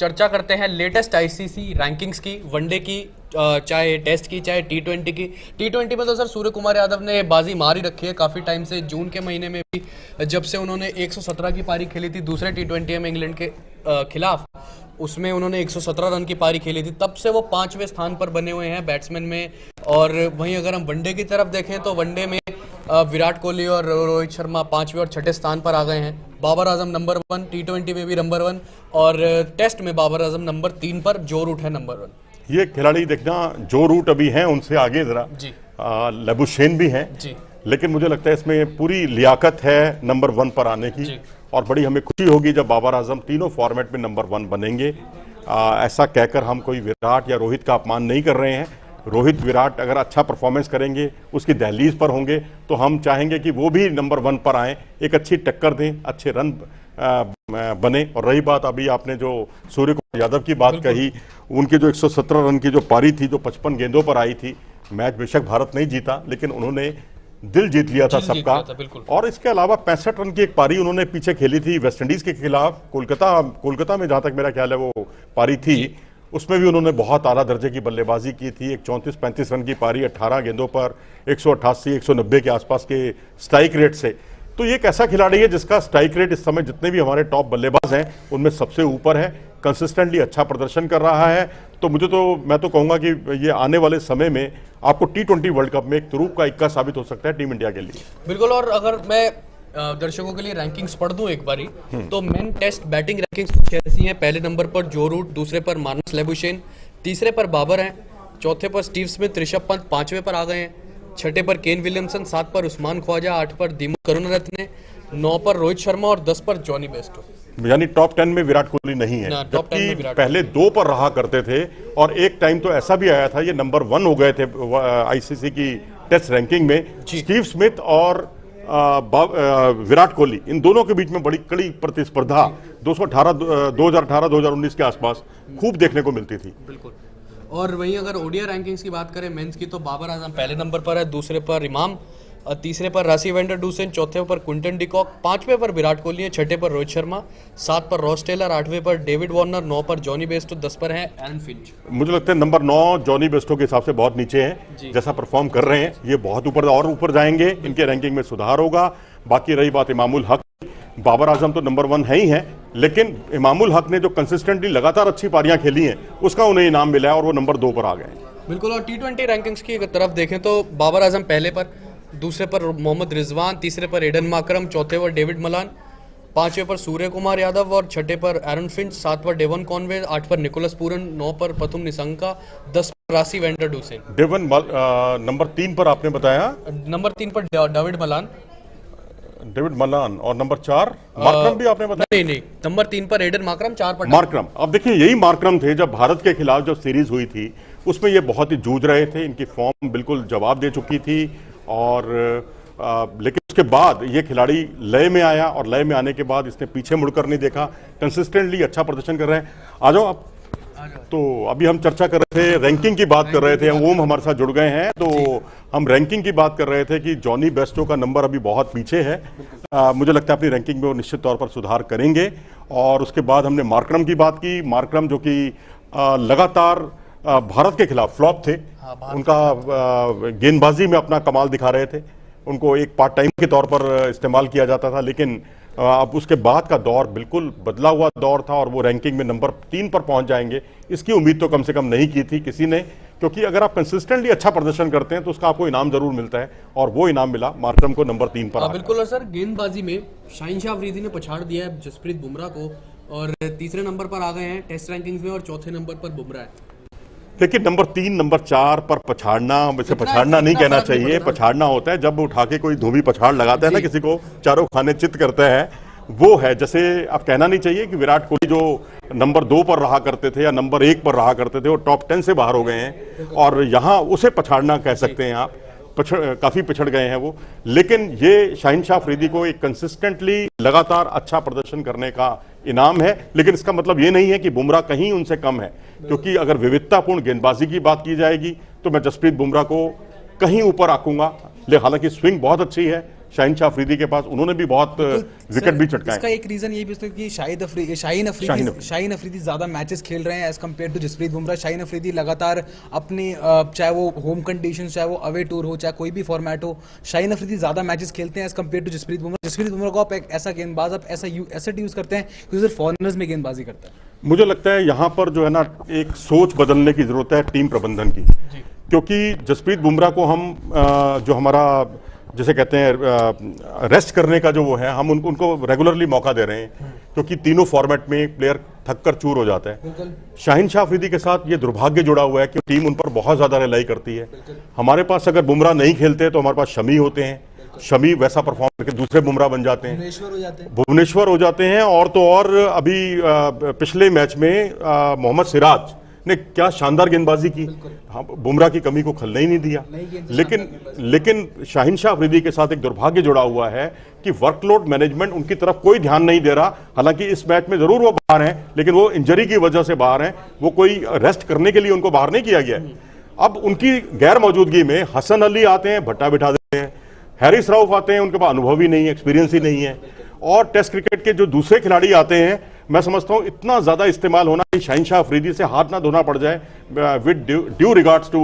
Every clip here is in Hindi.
चर्चा करते हैं लेटेस्ट आईसीसी रैंकिंग्स की, वनडे की, चाहे टेस्ट की, चाहे टी20 की। टी20 में तो सर सूर्य कुमार यादव ने बाजी मार ही रखी है काफ़ी टाइम से। जून के महीने में भी जब से उन्होंने 117 की पारी खेली थी दूसरे टी20 में इंग्लैंड के खिलाफ, उसमें उन्होंने 117 रन की पारी खेली थी, तब से वो 5वें स्थान पर बने हुए हैं बैट्समैन में। और वहीं अगर हम वनडे की तरफ देखें तो वनडे में विराट कोहली और रोहित शर्मा 5वें और 6ठे स्थान पर आ गए हैं। बाबर आजम नंबर 1, टी20 में भी नंबर 1, और टेस्ट में बाबर आजम नंबर 3 पर, जो रूट है नंबर 1। ये खिलाड़ी देखना, जो रूट अभी हैं उनसे आगे जरा जी लबुशेन भी हैं जी, लेकिन मुझे लगता है इसमें पूरी लियाकत है नंबर 1 पर आने की जी। और बड़ी हमें खुशी होगी जब बाबर आजम तीनों फॉर्मेट में नंबर 1 बनेंगे। ऐसा कहकर हम कोई विराट या रोहित का अपमान नहीं कर रहे हैं। रोहित विराट अगर अच्छा परफॉर्मेंस करेंगे, उसकी दहलीज पर होंगे, तो हम चाहेंगे कि वो भी नंबर 1 पर आएँ, एक अच्छी टक्कर दें, अच्छे रन बने। और रही बात अभी आपने जो सूर्य कुमार यादव की बात कही, उनकी जो 117 रन की जो पारी थी, जो 55 गेंदों पर आई थी, मैच बेशक भारत नहीं जीता लेकिन उन्होंने दिल जीत लिया था सबका। और इसके अलावा 65 रन की एक पारी उन्होंने पीछे खेली थी वेस्टइंडीज के खिलाफ, कोलकाता में, जहां तक मेरा ख्याल है वो पारी थी, उसमें भी उन्होंने बहुत आला दर्जे की बल्लेबाजी की थी। एक 34-35 रन की पारी 18 गेंदों पर 188-190 के आसपास के स्ट्राइक रेट से। तो ये एक ऐसा खिलाड़ी है जिसका स्ट्राइक रेट इस समय जितने भी हमारे टॉप बल्लेबाज हैं उनमें सबसे ऊपर है, कंसिस्टेंटली अच्छा प्रदर्शन कर रहा है। तो मैं तो कहूंगा कि ये आने वाले समय में आपको टी20 वर्ल्ड कप में एक तुरूप का इक्का साबित हो सकता है टीम इंडिया के लिए। बिल्कुल। और अगर मैं दर्शकों के लिए रैंकिंग्स पढ़ दूं एक बारी, तो मेन टेस्ट बैटिंग रैंकिंग्स कुछ ऐसी हैं। पहले नंबर पर जो रूट, दूसरे पर मार्नस लेबुशेन, तीसरे पर बाबर हैं, चौथे पर स्टीव स्मिथ, ऋषभ पंत 5वें पर आ गए हैं, 6ठे पर केन विलियमसन, 7 पर उस्मान ख्वाजा, 8 पर दिमू करुणरत्ने, 9 पर रोहित शर्मा और 10 पर जॉनी बेस्टो। यानी टॉप 10 में विराट कोहली नहीं है, जबकि पहले 2 पर रहा करते थे। और एक टाइम तो ऐसा भी आया था, ये नंबर 1 हो गए थे आईसीसी की टेस्ट रैंकिंग में। स्टीव स्मिथ और विराट कोहली, इन दोनों के बीच में बड़ी कड़ी प्रतिस्पर्धा 2018-2019 के आसपास खूब देखने को मिलती थी। बिल्कुल। और वहीं अगर ओडीआई रैंकिंग्स की बात करें मेंस की, तो बाबर आजम पहले नंबर पर है, दूसरे पर इमाम, तीसरे पर रासी वेंडर डूसेन, चौथे पर क्विंटन डिकॉक, 5वें पर विराट कोहली है, 6ठे पर रोहित शर्मा, 7 पर रॉस टेलर, 8वें पर डेविड वार्नर, 9 पर जॉनी बेस्टो, 10 पर है एरन फिंच। मुझे लगता है नंबर 9 जॉनी बेस्टो के हिसाब से बहुत नीचे हैं। जैसा परफॉर्म कर रहे हैं ये बहुत ऊपर और ऊपर जाएंगे, इनके रैंकिंग में सुधार होगा। बाकी रही बात इमामुल हक, बाबर आजम तो नंबर 1 है ही है, लेकिन इमामुल हक ने जो कंसिस्टेंटली लगातार अच्छी पारियां खेली हैं उसका उन्हें इनाम मिला है और वो नंबर 2 पर आ गए हैं। बिल्कुल। और टी20 रैंकिंग्स की तरफ देखें तो बाबर आजम पहले पर, दूसरे पर मोहम्मद रिजवान, तीसरे पर एडन माकरम, चौथे पर डेविड मलान, 5वें पर सूर्य कुमार यादव और 6ठे पर एरन फिंच, 7 पर डेवन कॉनवे, 8 पर निकोलस पूरन, 9 पर पथुम निशंका, 10 पर रासी वेंडर डूसेन। डेवन नंबर 3 पर आपने बताया, नंबर 3 पर डेविड मलान और नंबर 4 मार्करम भी आपने बताया? नहीं, नंबर 3 पर एडन माकरम, 4 पर मार्करम। अब देखिए यही मार्करम थे जब भारत के खिलाफ जो सीरीज हुई थी उसमें ये बहुत ही जूझ रहे थे, इनकी फॉर्म बिल्कुल जवाब दे चुकी थी। और लेकिन उसके बाद ये खिलाड़ी लय में आया और लय में आने के बाद इसने पीछे मुड़कर नहीं देखा, कंसिस्टेंटली अच्छा प्रदर्शन कर रहे हैं। आ जाओ आप। तो अभी हम चर्चा कर रहे थे, रैंकिंग की बात कर रहे थे, ओम हमारे साथ जुड़ गए हैं। तो हम रैंकिंग की बात कर रहे थे कि जॉनी बेस्टो का नंबर अभी बहुत पीछे है। मुझे लगता है अपनी रैंकिंग में वो निश्चित तौर पर सुधार करेंगे। और उसके बाद हमने मार्करम की बात की। मार्करम जो कि लगातार भारत के खिलाफ फ्लॉप थे, उनका गेंदबाजी में अपना कमाल दिखा रहे थे, उनको एक पार्ट टाइम के तौर पर इस्तेमाल किया जाता था, लेकिन अब उसके बाद का दौर बिल्कुल बदला हुआ दौर था और वो रैंकिंग में नंबर 3 पर पहुंच जाएंगे, इसकी उम्मीद तो कम से कम नहीं की थी किसी ने। क्योंकि अगर आप कंसिस्टेंटली अच्छा प्रदर्शन करते हैं तो उसका आपको इनाम जरूर मिलता है, और वो इनाम मिला मार्करम को नंबर 3 पर। बिल्कुल। और सर गेंदबाजी में शाहिन शाह अफरीदी ने पछाड़ दिया है जसप्रीत बुमराह को, और तीसरे नंबर पर आ गए हैं टेस्ट रैंकिंग्स में, और चौथे नंबर पर बुमराह है। देखिए नंबर 3 नंबर 4 पर पछाड़ना, वैसे पछाड़ना नहीं कहना चाहिए, पछाड़ना होता है जब उठा के कोई धोबी पछाड़ लगाता है ना, किसी को चारों खाने चित करते हैं, वो है। जैसे अब कहना नहीं चाहिए कि विराट कोहली जो नंबर 2 पर रहा करते थे या नंबर 1 पर रहा करते थे वो टॉप 10 से बाहर हो गए हैं, और यहाँ उसे पछाड़ना कह सकते हैं आप। काफी पिछड़ गए हैं वो। लेकिन ये शाहिन शाह अफरीदी को एक कंसिस्टेंटली लगातार अच्छा प्रदर्शन करने का इनाम है। लेकिन इसका मतलब ये नहीं है कि बुमराह कहीं उनसे कम है, क्योंकि अगर विविधतापूर्ण गेंदबाजी की बात की जाएगी तो मैं जसप्रीत बुमराह को कहीं ऊपर आंकूंगा। हालांकि स्विंग बहुत अच्छी है, शाहीन शाह अफरीदी के पास, उन्होंने भी बहुत विकेट भी चटकाए। इसका एक रीजन ये भी है कि शाहीन अफरीदी ज्यादा मैचेस खेल रहे हैं as compare to Jasprit Bumrah. Shaheen Afridi लगातार अपनी चाहे वो होम कंडीशन, चाहे वो अवे टूर हो, चाहे कोई भी फॉर्मेट हो, शाहीन अफरीदी ज्यादा मैचेस खेलते हैं as compare to Jasprit Bumrah. Jasprit Bumrah को आप एक ऐसा गेंदबाज आप ऐसा एसेट यूज करते हैं कि सिर्फ फॉरनर्स में गेंदबाजी करता है। मुझे लगता है यहाँ पर जो है ना एक सोच बदलने की जरूरत है टीम प्रबंधन की, क्योंकि जसप्रीत बुमराह को हम जो हमारा जैसे कहते हैं रेस्ट करने का जो वो है, हम उनको रेगुलरली मौका दे रहे हैं, क्योंकि तीनों फॉर्मेट में एक प्लेयर थक कर चूर हो जाता है। शाहीन शाह अफरीदी के साथ ये दुर्भाग्य जुड़ा हुआ है कि टीम उन पर बहुत ज्यादा रिलाई करती है। हमारे पास अगर बुमराह नहीं खेलते तो हमारे पास शमी होते हैं, शमी वैसा परफॉर्म करके दूसरे बुमराह बन जाते हैं, भुवनेश्वर हो जाते हैं। और तो और अभी पिछले मैच में मोहम्मद सिराज ने क्या शानदार गेंदबाजी की, बुमराह की कमी को खलने ही नहीं दिया। लेकिन शाहीन शाह अफरीदी के साथ एक दुर्भाग्य जुड़ा हुआ है कि वर्कलोड मैनेजमेंट उनकी तरफ कोई ध्यान नहीं दे रहा। हालांकि इस मैच में जरूर वो बाहर हैं, लेकिन वो इंजरी की वजह से बाहर हैं, वो कोई रेस्ट करने के लिए उनको बाहर नहीं किया गया है। अब उनकी गैर मौजूदगी में हसन अली आते हैं, भट्टा बिठा देते हैं, हैरिस राउफ आते हैं, उनके पास अनुभव ही नहीं है, एक्सपीरियंस ही नहीं है। और टेस्ट क्रिकेट के जो दूसरे खिलाड़ी आते हैं, मैं समझता हूं इतना ज्यादा इस्तेमाल होना कि शाहीन शाह अफरीदी से हाथ ना धोना पड़ जाए, with due regards to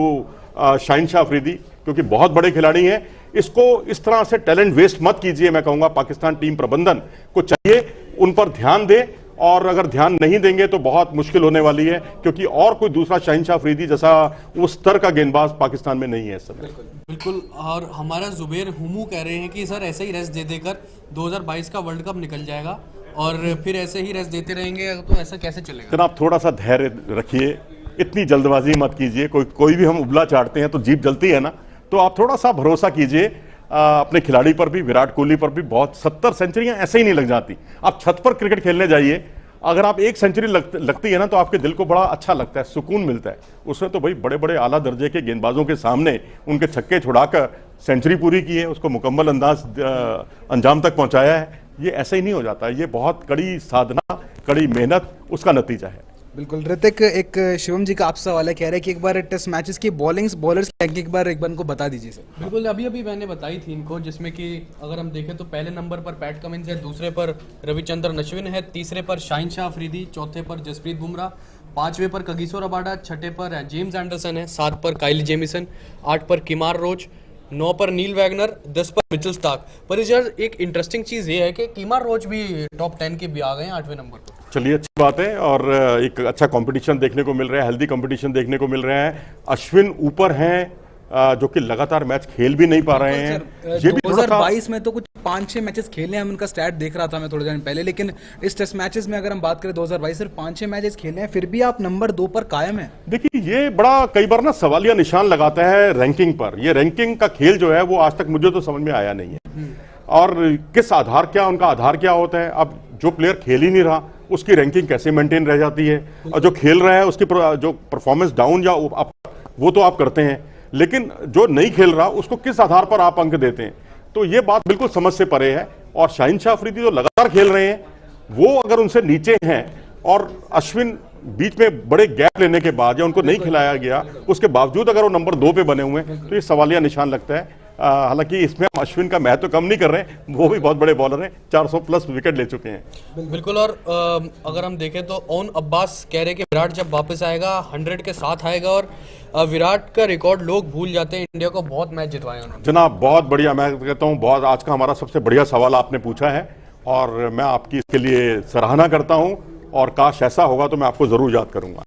Shaheen Shah Afridi, क्योंकि बहुत बड़े खिलाड़ी हैं। इसको इस तरह से टैलेंट वेस्ट मत कीजिए। मैं कहूंगा पाकिस्तान टीम प्रबंधन को चाहिए उन पर ध्यान दे, और अगर ध्यान नहीं देंगे तो बहुत मुश्किल होने वाली है, क्योंकि और कोई दूसरा शाहीन शाह अफरीदी जैसा उस स्तर का गेंदबाज पाकिस्तान में नहीं है इस समय। बिल्कुल। और हमारा जुबेर हुमू कह रहे हैं कि सर ऐसे ही रेस्ट दे देकर 2022 का वर्ल्ड कप निकल जाएगा और फिर ऐसे ही रेस्ट देते रहेंगे, तो ऐसा कैसे चलेगा? जनाब थोड़ा सा धैर्य रखिए, इतनी जल्दबाजी मत कीजिए। कोई भी हम उबला चाटते हैं तो जीप जलती है ना, तो आप थोड़ा सा भरोसा कीजिए अपने खिलाड़ी पर भी, विराट कोहली पर भी। बहुत 70 सेंचुरियां ऐसे ही नहीं लग जाती। आप छत पर क्रिकेट खेलने जाइए, अगर आप एक सेंचुरी लगती है ना तो आपके दिल को बड़ा अच्छा लगता है, सुकून मिलता है। उसने तो भाई बड़े बड़े आला दर्जे के गेंदबाजों के सामने उनके छक्के छुड़ाकर सेंचुरी पूरी की है, उसको मुकम्मल अंजाम तक पहुंचाया है। ये ऐसे ही नहीं हो जाता, ये बहुत कड़ी साधना, कड़ी मेहनत, उसका नतीजा है। बिल्कुल। ऋतिक, एक शिवम जी का आपसे सवाल है, कह रहे हैं कि एक बार टेस्ट मैचेस की बॉलर्स की रैंकिंग एक बार इनको बता दीजिए सर। बिल्कुल, अभी मैंने बताई थी इनको, जिसमें कि अगर हम देखें तो पहले नंबर पर पैट कमिंस है, दूसरे पर रविचंद्रन अश्विन है, तीसरे पर शाहीन शाह अफरीदी, चौथे पर जसप्रीत बुमराह, पांचवें पर कगिसो रबाडा, छठे पर जेम्स एंडरसन है, 7 पर काइल जेमिसन, 8 पर किमार रोच, 9 पर नील वैगनर, 10 पर मिचेल स्टार्क। पर इस यार एक इंटरेस्टिंग चीज़ ये है कि किमार रोच भी टॉप 10 के भी आ गए हैं 8वें नंबर पर। चलिए, अच्छी बात है, और एक अच्छा कंपटीशन देखने को मिल रहा है, हेल्दी कंपटीशन देखने को मिल रहा है। अश्विन ऊपर हैं, जो कि लगातार मैच खेल भी नहीं पा रहे हैं। ये भी 2022 में तो कुछ 5-6 मैचेस खेले हैं, उनका स्टैट देख रहा था मैं थोड़े दिन पहले, लेकिन इस टेस्ट मैचेस में अगर हम बात करें 2022 सिर्फ 5-6 मैचेस खेले हैं, फिर भी आप नंबर 2 पर कायम है। देखिए, ये बड़ा कई बार ना सवालिया निशान लगाता है रैंकिंग पर। ये रैंकिंग का खेल जो है वो आज तक मुझे तो समझ में आया नहीं है, और किस आधार, क्या उनका आधार क्या होता है। अब जो प्लेयर खेल ही नहीं रहा उसकी रैंकिंग कैसे मेंटेन रह जाती है, और जो खेल रहा है उसकी जो परफॉर्मेंस डाउन या अप, वो तो आप करते हैं, लेकिन जो नहीं खेल रहा उसको किस आधार पर आप अंक देते हैं। तो ये बात बिल्कुल समझ से परे है। और शाहीन शाह अफरीदी जो लगातार खेल रहे हैं, वो अगर उनसे नीचे हैं, और अश्विन बीच में बड़े गैप लेने के बाद या उनको नहीं खिलाया गया, उसके बावजूद अगर वो नंबर 2 पे बने हुए हैं, तो ये सवालिया निशान लगता है। हालांकि इसमें हम अश्विन का महत्व कम नहीं कर रहे हैं, वो भी बहुत बड़े बॉलर हैं, 400 प्लस विकेट ले चुके हैं। बिल्कुल। और अगर हम देखें तो ओन अब्बास कह रहे कि विराट जब वापस आएगा 100 के साथ आएगा, और विराट का रिकॉर्ड लोग भूल जाते हैं। इंडिया को बहुत मैच जितवाए उन्होंने। जनाब बहुत बढ़िया, मैं कहता हूँ बहुत, आज का हमारा सबसे बढ़िया सवाल आपने पूछा है, और मैं आपकी इसके लिए सराहना करता हूँ, और काश ऐसा होगा तो मैं आपको जरूर याद करूंगा।